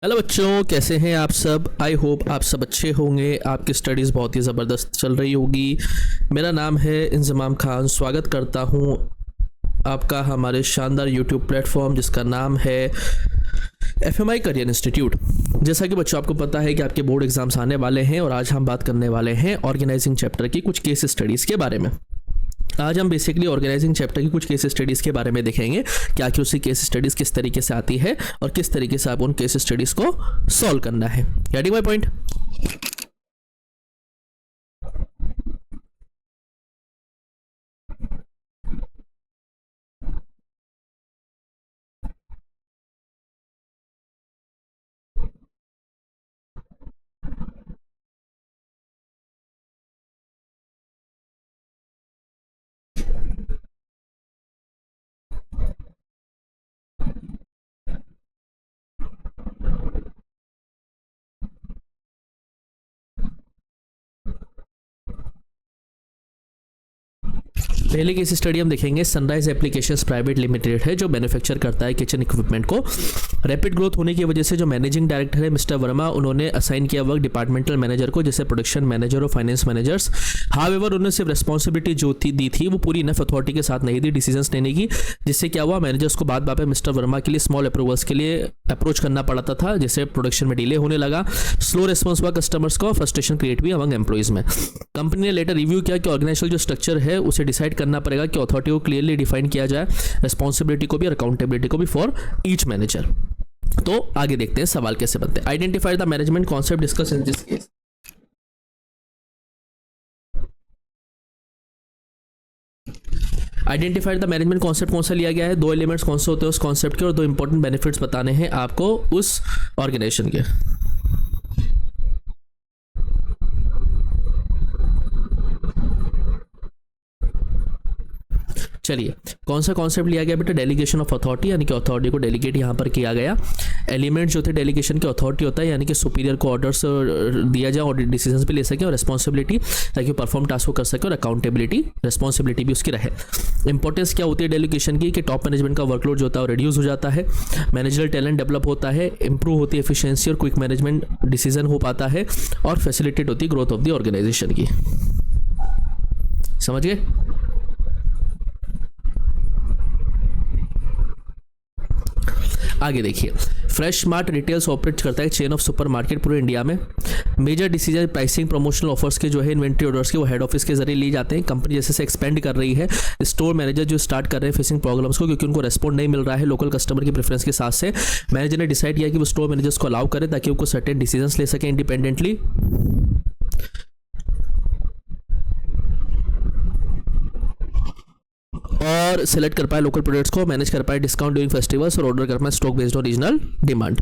Hello बच्चों, कैसे हैं आप सब। आई होप आप सब अच्छे होंगे। आपकी स्टडीज़ बहुत ही ज़बरदस्त चल रही होगी। मेरा नाम है इंजमाम खान। स्वागत करता हूं आपका हमारे शानदार यूट्यूब प्लेटफॉर्म जिसका नाम है FMI करियर इंस्टीट्यूट। जैसा कि बच्चों आपको पता है कि आपके बोर्ड एग्जाम्स आने वाले हैं और आज हम बात करने वाले हैं ऑर्गेनाइजिंग चैप्टर की कुछ केस स्टडीज़ के बारे में। आज हम बेसिकली ऑर्गेनाइजिंग चैप्टर की कुछ केस स्टडीज़ के बारे में देखेंगे कि आखिर उसकी केस स्टडीज़ किस तरीके से आती है और किस तरीके से आप उन केस स्टडीज़ को सॉल्व करना है। Getting my point. पहले केस स्टडी हम देखेंगे सनराइज एप्लीकेशंस प्राइवेट लिमिटेड है जो मैन्युफैक्चर करता है किचन इक्विपमेंट को। रैपिड ग्रोथ होने की वजह से जो मैनेजिंग डायरेक्टर है मिस्टर वर्मा, उन्होंने असाइन किया वर्क डिपार्टमेंटल मैनेजर को, जैसे प्रोडक्शन मैनेजर और फाइनेंस मैनेजर्स। हाउएवर उन्होंने सिर्फ रिस्पॉन्सिबिलिटी जो दी थी वो पूरी इनफ अथॉरिटी के साथ नहीं दी डिसीजंस लेने की, जिससे क्या हुआ मैनेजर्स को बाद में मिस्टर वर्मा के लिए स्मॉल अप्रूवल्स के लिए अप्रोच करना पड़ता था, जिससे प्रोडक्शन में डिले होने लगा। स्लो रिस्पॉन्स हुआ कस्टमर्स को, फ्रस्ट्रेशन क्रिएट हुई अमंग एम्प्लॉइज में। कंपनी ने लेटर रिव्यू किया कि ऑर्गेनाइजेशनल जो स्ट्रक्चर है उसे डिसाइड करना पड़ेगा कि अथॉरिटी को क्लियरली डिफाइन किया जाए, रिस्पॉन्सिबिलिटी को भी और अकाउंटेबिलिटी को भी फॉर ईच मैनेजर। तो आगे देखते हैं सवाल कैसे बनते हैं। Identify the management concept discuss in this case. Identified the management concept कौन सा लिया गया है, दो एलिमेंट्स कौन से होते हैं उस कॉन्सेप्ट के और दो इंपॉर्टेंट बेनिफिट्स बताने हैं आपको उस ऑर्गेनाइजेशन के। चलिए कौन सा कॉन्सेप्ट लिया गया बेटा, डेलीगेशन ऑफ अथॉरिटी, यानी कि अथॉरिटी को डेलीगेट यहाँ पर किया गया। एलिमेंट जो थे डेलीगेशन के अथॉरिटी होता है, यानी कि सुपीरियर को ऑर्डर्स दिया जाए और डिसीजंस भी ले सके, और रिस्पॉन्सिबिलिटी ताकि वो परफॉर्म टास्क को कर सके, और अकाउंटेबिलिटी रिस्पॉन्सिबिलिटी भी उसकी रहे। इंपॉर्टेंस क्या होती है डेलीगेशन की कि टॉप मैनेजमेंट का वर्कलोड जो होता है वो रिड्यूस हो जाता है, मैनेजरल टैलेंट डेवलप होता है, इंप्रूव होती है एफिशिएंसी और क्विक मैनेजमेंट डिसीजन हो पाता है, और फैसिलिटेट होती है ग्रोथ ऑफ द ऑर्गेनाइजेशन की। समझ गए। आगे देखिए, फ्रेश स्मार्ट रिटेल्स ऑपरेट करता है चेन ऑफ सुपरमार्केट पूरे इंडिया में। Major decision pricing promotional offers के जो है इन्वेंट्री ऑर्डर्स के वो हेड ऑफिस के जरिए लिए जाते हैं। कंपनी जैसे से एक्सपेंड कर रही है, स्टोर मैनेजर जो स्टार्ट कर रहे हैं फेसिंग प्रॉब्लम्स को क्योंकि उनको रेस्पॉन्ड नहीं मिल रहा है लोकल कस्टमर की प्रेफरेंस के साथ से, मैनेजर ने डिसाइड किया कि वो स्टोर मैनेजर्स को अलाउ करें ताकि वो सर्टेन डिसीजंस ले सकें इंडिपेंडेंटली। और सिलेक्ट कर पाए लोकल प्रोडक्ट्स को, मैनेज कर पाए डिस्काउंट ड्यूरिंग फेस्टिवल्स, और ऑर्डर कर पाए stock based on regional demand.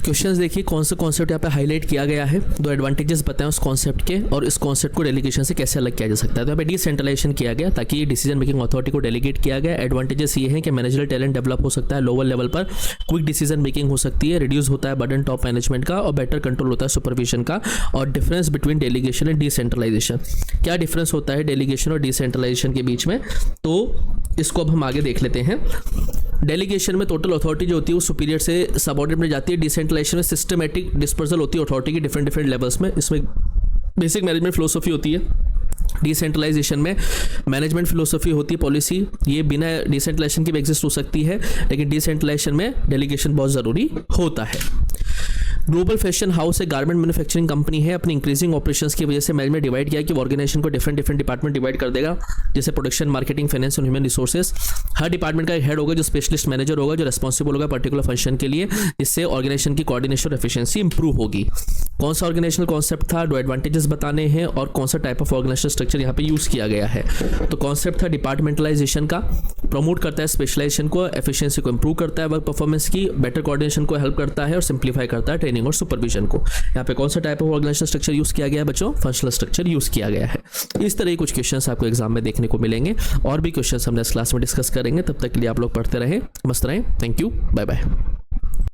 Questions देखिए कौन सा कॉन्सेप्ट यहाँ पे हाईलाइट किया गया है, दो एडवांटेजेस बताएं उस कॉन्सेप्ट के और इस कॉन्सेप्ट को डेलीगेशन से कैसे अलग किया जा सकता है। तो यहाँ पे डिसेंट्रलाइजेशन किया गया ताकि ये डिसीजन मेकिंग अथॉरिटी को डेलीगेट किया गया। एडवांटेजेस ये हैं कि मैनेजरल टैलेंट डेवलप हो सकता है लोअर लेवल पर, क्विक डिसीजन मेकिंग हो सकती है, रिड्यूस होता है बर्डन टॉप मैनेजमेंट का और बेटर कंट्रोल होता है सुपरविजन का। और difference between delegation and decentralisation, क्या डिफरेंस होता है डेलीगेशन और डिसेंट्रलाइजेशन के बीच में, तो इसको अब हम आगे देख लेते हैं। डेलीगेशन में टोटल अथॉरिटी जो होती है वो सुपीरियर से सबऑर्डिनेट में जाती है। डिसेंट्रलाइजेशन में सिस्टमेटिक डिस्पर्सल होती है अथॉरिटी की डिफरेंट लेवल्स में। इसमें बेसिक मैनेजमेंट फिलोसफी होती है। डिसेंट्रलाइजेशन में मैनेजमेंट फिलोसफी होती है, पॉलिसी, ये बिना डिसेंट्रलाइजेशन के भी एग्जिस्ट हो सकती है, लेकिन डिसेंट्रलाइजेशन में डेलीगेशन बहुत ज़रूरी होता है। ग्लोबल फैशन हाउस एक गारमेंट मैन्युफैक्चरिंग कंपनी है। अपनी इंक्रीजिंग ऑपरेशंस की वजह से मैनेजमेंट डिवाइड किया कि वो ऑर्गेनाइजेशन को डिफरेंट डिपार्टमेंट डिवाइड कर देगा, जैसे प्रोडक्शन, मार्केटिंग, फाइनेंस और ह्यूमन रिसोर्सेज। हर डिपार्टमेंट का एक हेड होगा जो स्पेशलिस्ट मैनेजर होगा, जो रेस्पॉन्सिबल होगा पर्टिकुलर फंक्शन के लिए, जिससे ऑर्गेनाइजेशन की कोऑर्डिनेशन और एफिशिएंसी इंप्रूव होगी। कौन सा ऑर्गेनाइजेशनल कॉन्सेप्ट था, दो एडवांटेजेस बताने हैं और कौन सा टाइप ऑफ ऑर्गेनाइजेशनल स्ट्रक्चर यहाँ पे यूज किया गया है। तो कॉन्सेप्ट था डिपार्टमेंटलाइजेशन का, प्रमोट करता है स्पेशलाइजेशन को, एफिशिएंसी को इंप्रूव करता है, वर्क परफॉर्मेंस की बेटर कोऑर्डिनेशन को हेल्प करता है और सिंप्लीफाई करता है ट्रेनिंग और सुपरविजन को। यहाँ पे कौन सा type of organisational structure use किया गया है बच्चों, फंक्शनल स्ट्रक्चर यूज किया गया है। इस तरह के कुछ क्वेश्चंस आपको एग्जाम में देखने को मिलेंगे और भी क्वेश्चंस हमने इस क्लास में डिस्कस करेंगे। तब तक के लिए आप लोग पढ़ते रहें, मस्त रहें। Thank you, bye bye.